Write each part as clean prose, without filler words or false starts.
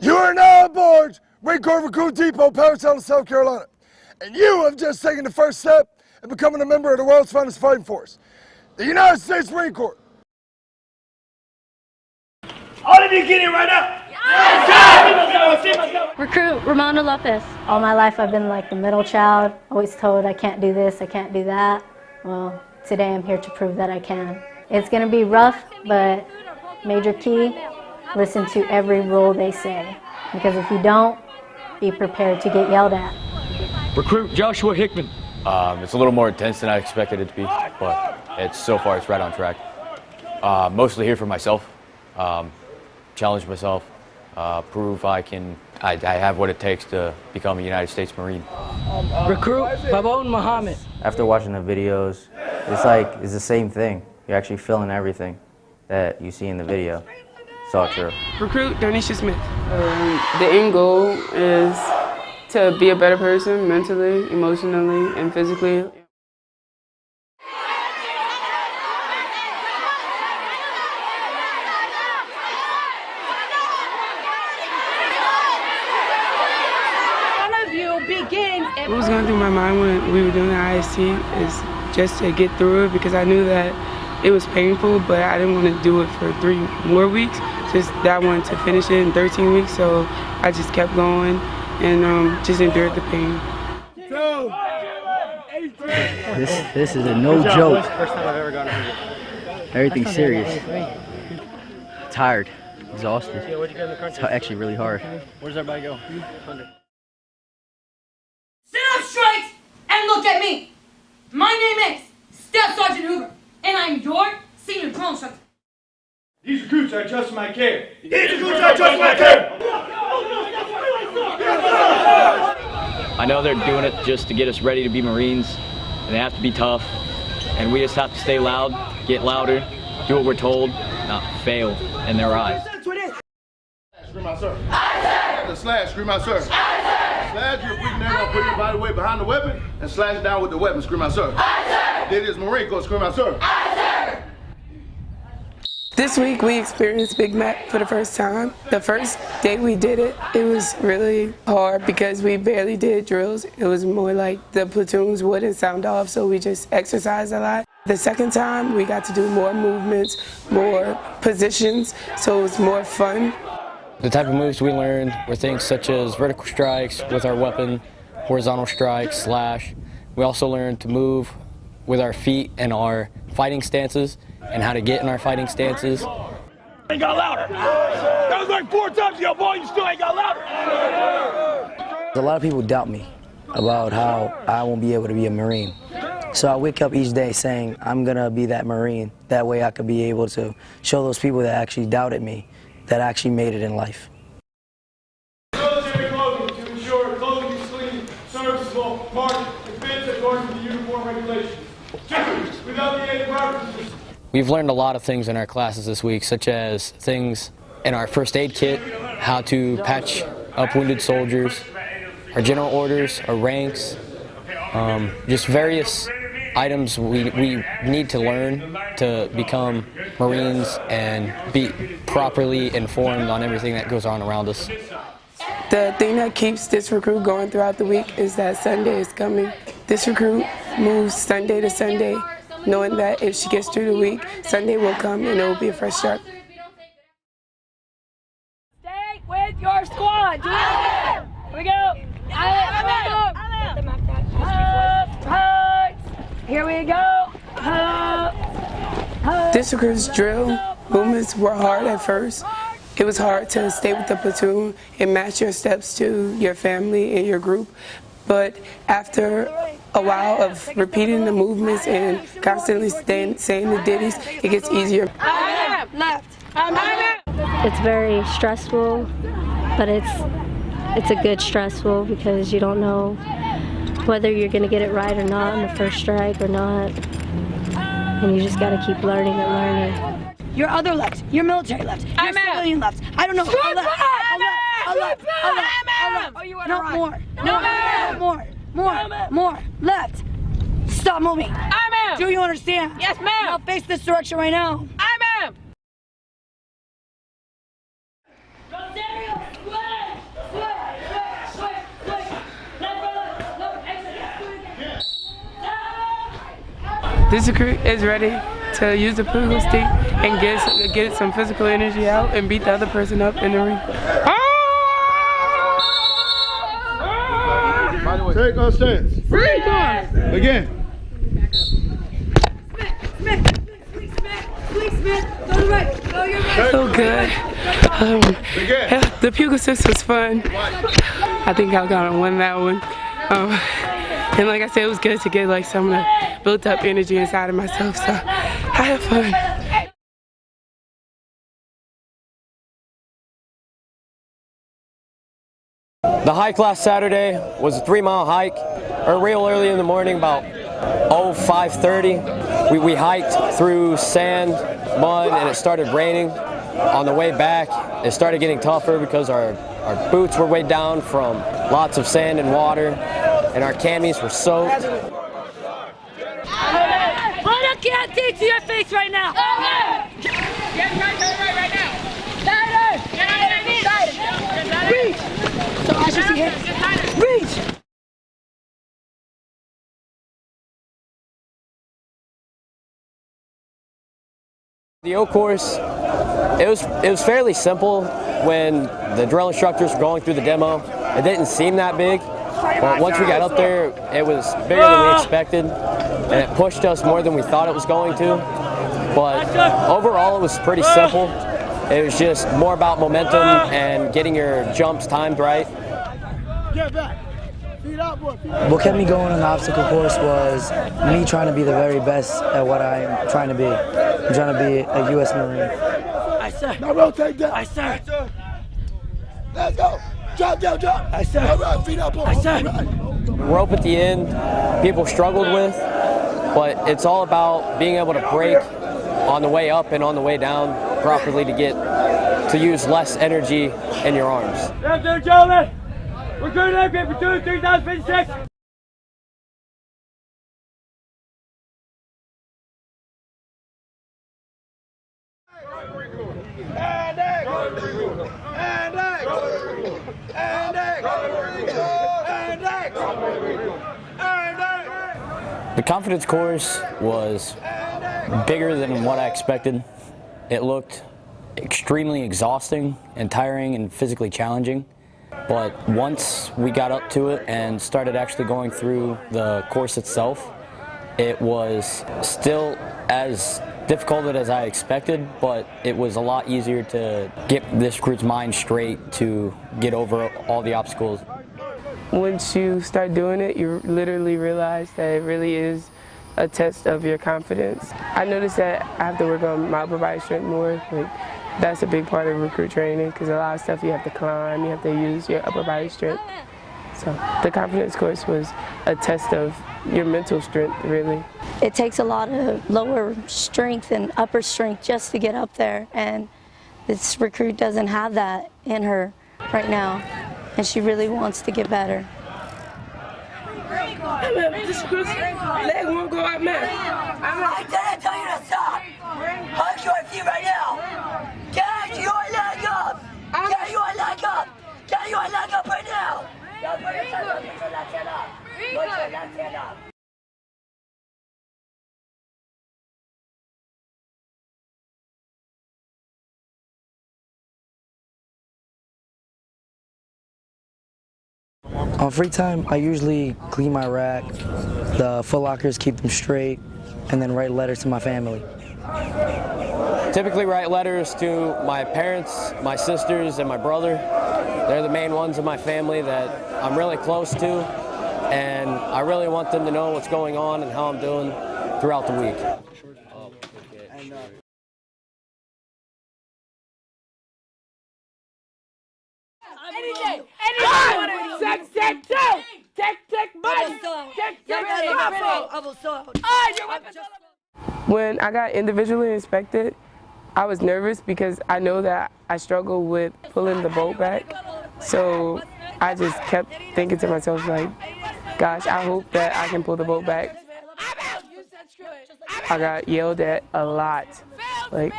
You are now aboard Marine Corps Recruit Depot, Paracel, South Carolina, and you have just taken the first step in becoming a member of the world's finest fighting force, the United States Marine Corps. All of you get in right now. Recruit Ramona Lopez. All my life I've been like the middle child, always told I can't do this, I can't do that. Well, today I'm here to prove that I can. It's going to be rough, but major key, listen to every rule they say. Because if you don't, be prepared to get yelled at. Recruit Joshua Hickman. It's a little more intense than I expected it to be, but so far it's right on track. Mostly here for myself, challenge myself, prove I have what it takes to become a United States Marine. Recruit Babon Muhammad. After watching the videos, it's the same thing. You're actually feeling everything that you see in the video. It's all true. Recruit Donisha Smith. The end goal is to be a better person mentally, emotionally, and physically. What was going through my mind when we were doing the IST is just to get through it, because I knew that it was painful, but I didn't want to do it for 3 more weeks. Just that I wanted to finish it in 13 weeks, so I just kept going and just endured the pain. This is a no joke. First time I've ever gone over. Everything's serious. Tired, exhausted. What'd you get in the crunch? It's actually really hard. Where does everybody go? Sit up straight and look at me. My name is Staff Sergeant Hoover, and I'm your senior drill instructor. These recruits are trusting my care. These recruits are trusting my care. I know they're doing it just to get us ready to be Marines, and they have to be tough, and we just have to stay loud, get louder, do what we're told, not fail in their eyes. Scream out, sir. The slash, scream out, sir. Slash, you're putting there, gonna put your body weight behind the weapon and slash it down with the weapon, scream out, sir. It is Marine Corps, scream out, sir. This week we experienced Big Mac for the first time. The first day we did it, it was really hard because we barely did drills. It was more like the platoons wouldn't sound off, so we just exercised a lot. The second time we got to do more movements, more positions, so it was more fun. The type of moves we learned were things such as vertical strikes with our weapon, horizontal strikes, slash. We also learned to move with our feet and our fighting stances and how to get in our fighting stances. Ain't got louder. That was like 4 times your boy, you still ain't got louder. A lot of people doubt me about how I won't be able to be a Marine. So I wake up each day saying, I'm gonna be that Marine. That way I could be able to show those people that actually doubted me that I actually made it in life. Military clothing to ensure clothing is clean, serviceable, marked, and fits according to the uniform regulations. 2, without the aid of references. We've learned a lot of things in our classes this week, such as things in our first aid kit, how to patch up wounded soldiers, our general orders, our ranks, just various items we need to learn to become Marines and be properly informed on everything that goes on around us. The thing that keeps this recruit going throughout the week is that Sunday is coming. This recruit moves Sunday to Sunday, knowing that if she gets through the week, Sunday will come and it will be a fresh start. Stay with your squad. Here we go. Here we go. This recruit's drill movements were hard at first. It was hard to stay with the platoon and match your steps to your family and your group. But after a while of repeating the movements and constantly saying the ditties, it gets easier. It's very stressful, but it's a good stressful because you don't know whether you're going to get it right or not on the first strike or not. And you just got to keep learning and learning. Your other left, your military left, your civilian left. I don't know. A left. Oh, you want to run? More. No, more. Left. Stop moving. Do you understand? Yes, ma'am. Now face this direction right now. Aye, ma'am. This recruit is ready to use the physical stick and get some physical energy out and beat the other person up in the ring. Take a stance. Again. So good. The Pugil 6 was fun. I think I got to win that one. And like I said, it was good to get like some of the built up energy inside of myself. So I had fun. The hike last Saturday was a 3-mile hike, real early in the morning, about 5:30. We hiked through sand, mud, and it started raining. On the way back, it started getting tougher because our boots were weighed down from lots of sand and water, and our camis were soaked. Hold a canteen to your face right now. Get right now. Reach. So I should see him. Reach. The O course, it was fairly simple when the drill instructors were going through the demo. It didn't seem that big, but once we got up there, it was bigger than we expected, and it pushed us more than we thought it was going to. But overall, it was pretty simple. It was just more about momentum and getting your jumps timed right. Get back. What kept me going on the obstacle course was me trying to be the very best at what I'm trying to be. I'm trying to be a U.S. Marine. Aye, sir. Now rotate down. Aye, sir. Let's go. Drop down, drop. Aye, sir. All right, feet up. Aye, sir. Rope at the end, people struggled with, but it's all about being able to break on the way up and on the way down properly to use less energy in your arms. Afternoon, gentlemen. Recruit aircraft for 3056. The confidence course was bigger than what I expected. It looked extremely exhausting and tiring and physically challenging. But once we got up to it and started actually going through the course itself, it was still as difficult as I expected, but it was a lot easier to get this recruit's mind straight to get over all the obstacles. Once you start doing it, you literally realize that it really is a test of your confidence. I noticed that I have to work on my upper body strength more. That's a big part of recruit training because a lot of stuff you have to climb, you have to use your upper body strength. So the confidence course was a test of your mental strength, really. It takes a lot of lower strength and upper strength just to get up there, and this recruit doesn't have that in her right now, and she really wants to get better. Hey man, this leg won't go out, man. I didn't tell you to stop. Hug your feet right now. Get your leg up. Get your leg up. Get your leg up right now. Now put your left hand up. Put your left hand up. On free time, I usually clean my rack, the Foot Lockers, keep them straight, and then write letters to my family. Typically write letters to my parents, my sisters, and my brother. They're the main ones in my family that I'm really close to, and I really want them to know what's going on and how I'm doing throughout the week. When I got individually inspected, I was nervous because I know that I struggle with pulling the bolt back. So I just kept thinking to myself, like, gosh, I hope that I can pull the bolt back. I got yelled at a lot, but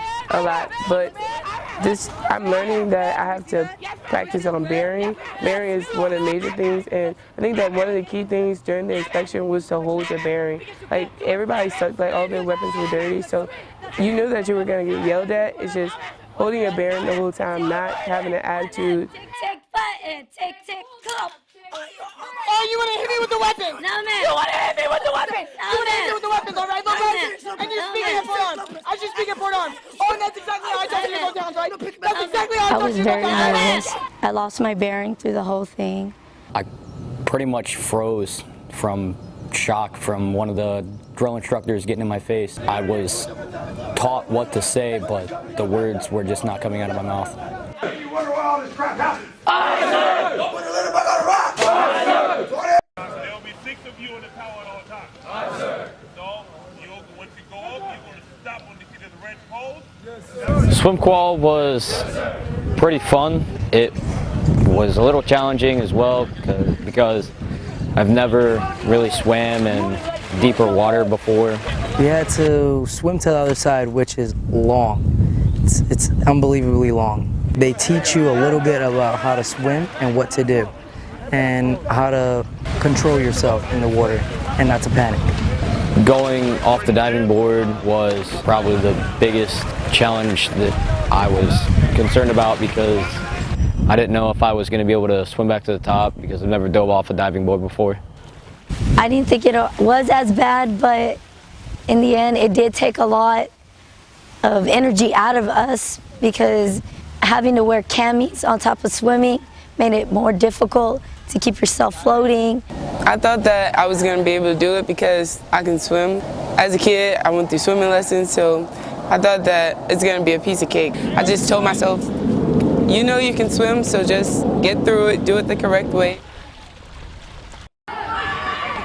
I'm learning that I have to practice on bearing. Bearing is one of the major things, and I think that one of the key things during the inspection was to hold your bearing. Like, everybody sucked, like all their weapons were dirty, so you knew that you were going to get yelled at. It's just holding your bearing the whole time, not having an attitude. Tick button, tick tick go. Oh, you want to hit me with the weapon? No, man. You want to hit me with the weapon? No, You want to hit man. me with the weapons, all right, little And you're speaking at four arms. I should speak at four arms. Oh, and that's exactly how I told you to go down, right? That's exactly how I I told was you to go very down. nervous. I lost my bearing through the whole thing. I pretty much froze from shock from one of the drill instructors getting in my face. I was taught what to say, but the words were just not coming out of my mouth. You wonder why all this crap happened? There will be 6 of you in the tower at all times. Aye, sir. So, once you go up, you're going to stop when you see the red pole. Yes, Swim qual was pretty fun. It was a little challenging as well because I've never really swam in deeper water before. We had to swim to the other side, which is long. It's unbelievably long. They teach you a little bit about how to swim and what to do, and how to control yourself in the water and not to panic. Going off the diving board was probably the biggest challenge that I was concerned about because I didn't know if I was going to be able to swim back to the top because I've never dove off a diving board before. I didn't think it was as bad, but in the end, it did take a lot of energy out of us because having to wear camis on top of swimming made it more difficult to keep yourself floating. I thought that I was going to be able to do it because I can swim. As a kid, I went through swimming lessons, so I thought that it's going to be a piece of cake. I just told myself, you know you can swim, so just get through it, do it the correct way.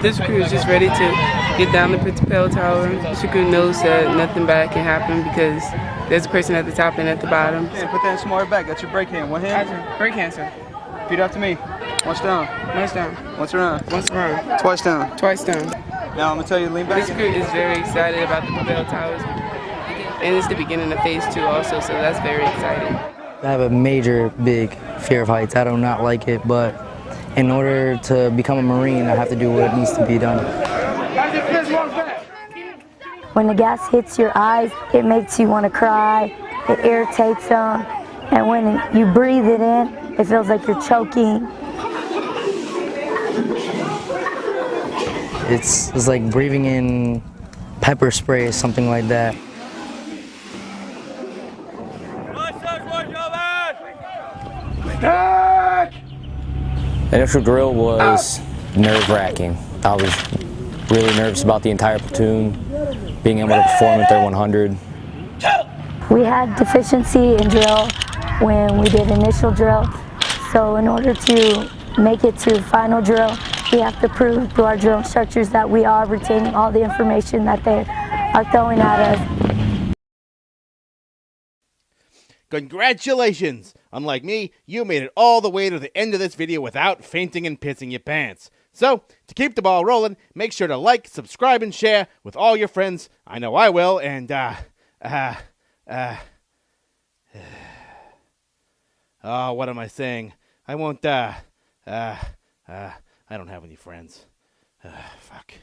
This crew is just ready to get down the Pittsburgh Tower. This crew knows that nothing bad can happen because there's a person at the top and at the bottom. Yeah, put that in smaller back. That's your break hand. One hand? Break hand, sir. Repeat after me. Once down. Once down. Once around. Once around. Twice down. Twice down. Now I'm going to tell you to lean back. This crew is very excited about the Propel Towers. And it's the beginning of phase 2 also, so that's very exciting. I have a major, big fear of heights. I do not like it, but in order to become a Marine, I have to do what needs to be done. When the gas hits your eyes, it makes you want to cry, it irritates them, and when you breathe it in, it feels like you're choking. It's like breathing in pepper spray or something like that. The initial drill was nerve-wracking. I was really nervous about the entire platoon, being able to perform at their 100. We had deficiency in drill when we did initial drill, so in order to make it to final drill, we have to prove to our drill instructors that we are retaining all the information that they are throwing at us. Congratulations! Unlike me, you made it all the way to the end of this video without fainting and pissing your pants. So, to keep the ball rolling, make sure to like, subscribe, and share with all your friends. I know I will, and, oh, what am I saying? I won't, I don't have any friends. Fuck.